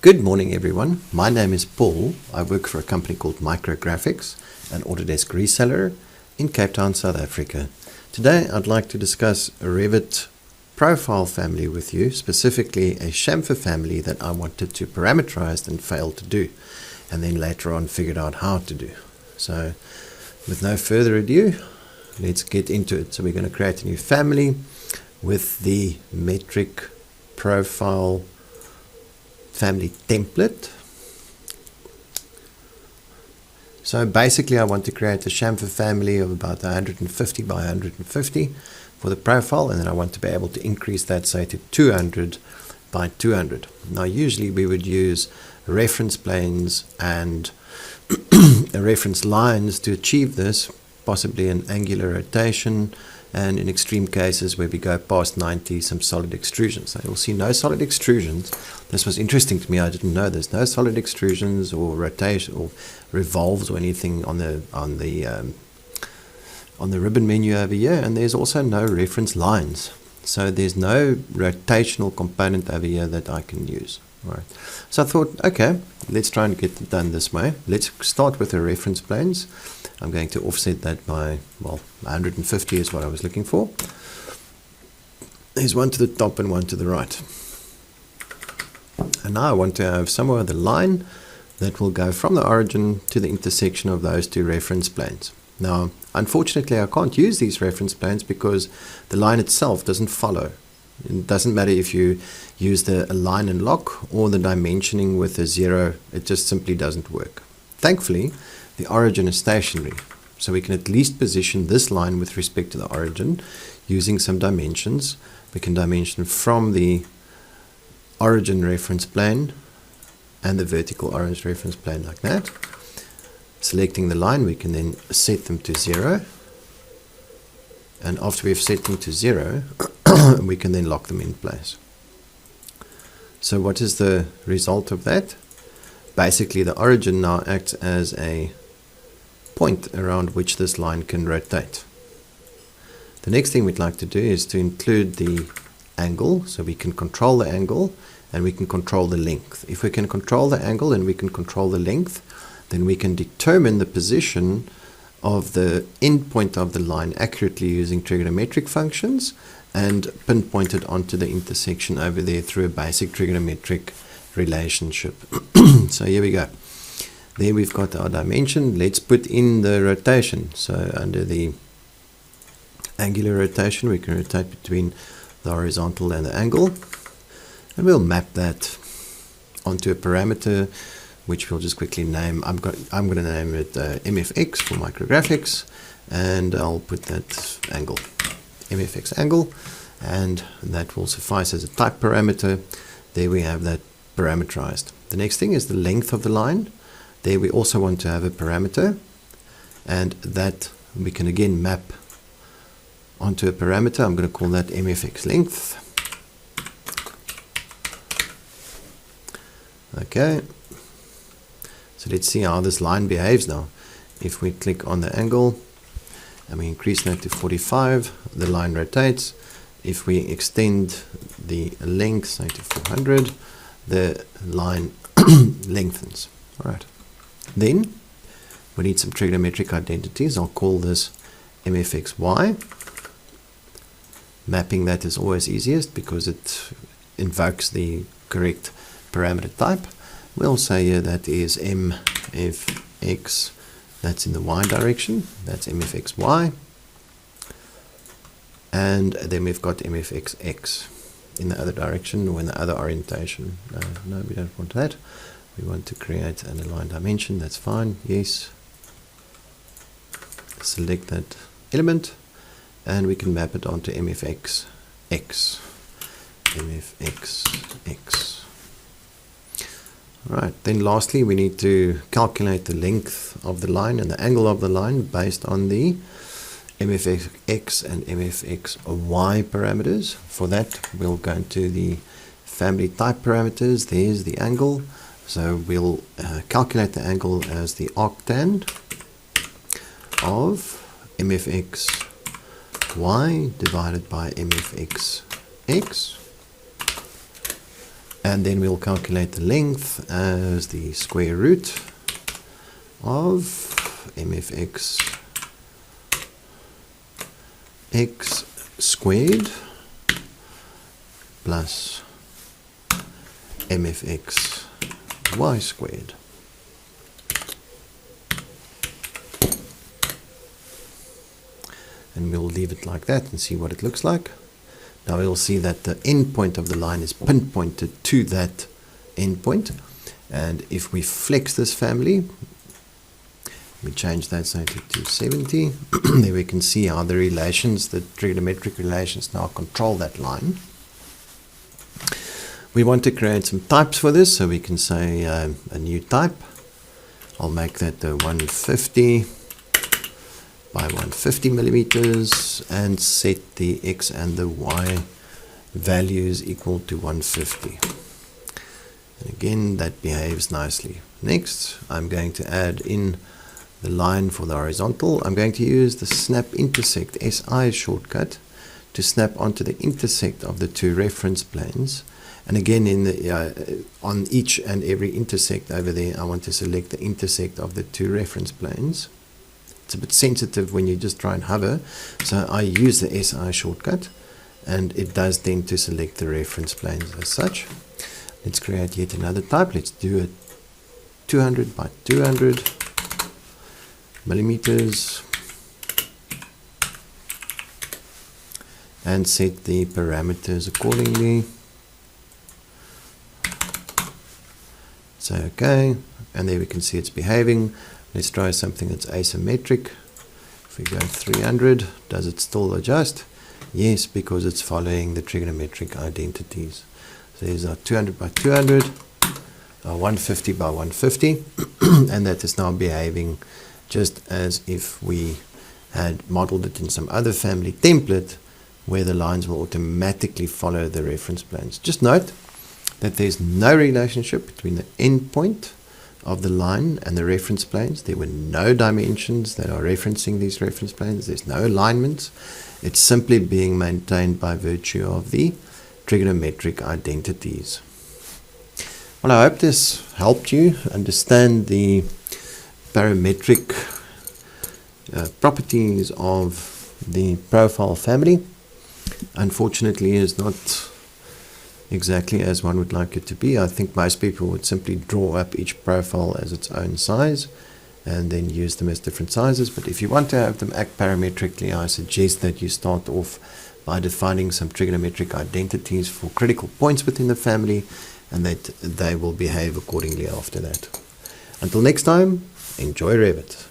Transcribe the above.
Good morning everyone, my name is Paul. I work for a company called Micrographics, an Autodesk reseller in Cape Town, South Africa. Today I'd like to discuss a Revit profile family with you, specifically a chamfer family that I wanted to parameterize and failed to do, and then later on figured out how to do. So with no further ado, let's get into it. So we're going to create a new family with the metric profile family template. So basically I want to create a chamfer family of about 150 by 150 for the profile, and then I want to be able to increase that, say, to 200 by 200. Now usually we would use reference planes and reference lines to achieve this, possibly an angular rotation, and in extreme cases where we go past 90, some solid extrusions. So you'll see no solid extrusions. This was interesting to me. I didn't know there's no solid extrusions or rotation or revolves or anything on the ribbon menu over here, and there's also no reference lines. So there's no rotational component over here that I can use. All right. So I thought, okay, let's try and get it done this way. Let's start with the reference planes. I'm going to offset that by, well, 150 is what I was looking for. There's one to the top and one to the right. And now I want to have somewhere the line that will go from the origin to the intersection of those two reference planes. Now, unfortunately, I can't use these reference planes because the line itself doesn't follow. It doesn't matter if you use the align and lock or the dimensioning with a zero, it just simply doesn't work. Thankfully, the origin is stationary, so we can at least position this line with respect to the origin using some dimensions. We can dimension from the origin reference plane and the vertical origin reference plane like that. Selecting the line, we can then set them to 0. And after we've set them to 0, we can then lock them in place. So what is the result of that? Basically, the origin now acts as a point around which this line can rotate. The next thing we'd like to do is to include the angle, so we can control the angle and we can control the length. If we can control the angle and we can control the length, then we can determine the position of the end point of the line accurately using trigonometric functions and pinpoint it onto the intersection over there through a basic trigonometric relationship. So here we go. There we've got our dimension. Let's put in the rotation. So under the angular rotation, we can rotate between the horizontal and the angle, and we'll map that onto a parameter which we'll just quickly name. I'm going to name it MFX for Micrographics, and I'll put that angle, MFX angle, and that will suffice as a type parameter. There we have that parameterized. The next thing is the length of the line. There we also want to have a parameter, and that we can again map onto a parameter. I'm going to call that MFX length. Okay. So let's see how this line behaves now. If we click on the angle and we increase that to 45, the line rotates. If we extend the length, say to 400, the line lengthens. All right. Then we need some trigonometric identities. I'll call this MFXY. Mapping that is always easiest because it invokes the correct parameter type. We'll say here that is MFX, that's in the Y direction, that's MFXY. And then we've got MFXX in the other direction or in the other orientation. No, we don't want that. We want to create an aligned dimension, that's fine, yes. Select that element and we can map it onto MFXX. MFXX. Right, then lastly we need to calculate the length of the line and the angle of the line based on the MFX and MFXY parameters. For that we'll go into the family type parameters. There's the angle, so we'll calculate the angle as the arctan of MFXY divided by MFXX, And then we'll calculate the length as the square root of mfx x squared plus mfx y squared. And we'll leave it like that and see what it looks like. Now we'll see that the end point of the line is pinpointed to that end point. And if we flex this family, we change that say to 270, there we can see how the relations, the trigonometric relations now control that line. We want to create some types for this, so we can say a new type. I'll make that the 150 by 150 millimeters and set the x and the y values equal to 150. And again, that behaves nicely. Next, I'm going to add in the line for the horizontal. I'm going to use the snap intersect SI shortcut to snap onto the intersect of the two reference planes. And again, in the on each and every intersect over there, I want to select the intersect of the two reference planes. It's a bit sensitive when you just try and hover, so I use the SI shortcut, and it does tend to select the reference planes as such. Let's create yet another type. Let's do a 200 by 200 millimeters and set the parameters accordingly. So okay, and there we can see it's behaving. Let's try something that's asymmetric. If we go 300, does it still adjust? Yes, because it's following the trigonometric identities. So there's our 200 by 200, our 150 by 150, and that is now behaving just as if we had modeled it in some other family template where the lines will automatically follow the reference planes. Just note that there's no relationship between the end point of the line and the reference planes. There were no dimensions that are referencing these reference planes. There's no alignments. It's simply being maintained by virtue of the trigonometric identities. Well, I hope this helped you understand the parametric properties of the profile family. Unfortunately, it's not exactly as one would like it to be. I think most people would simply draw up each profile as its own size and then use them as different sizes. But if you want to have them act parametrically, I suggest that you start off by defining some trigonometric identities for critical points within the family, and that they will behave accordingly after that. Until next time, enjoy Revit.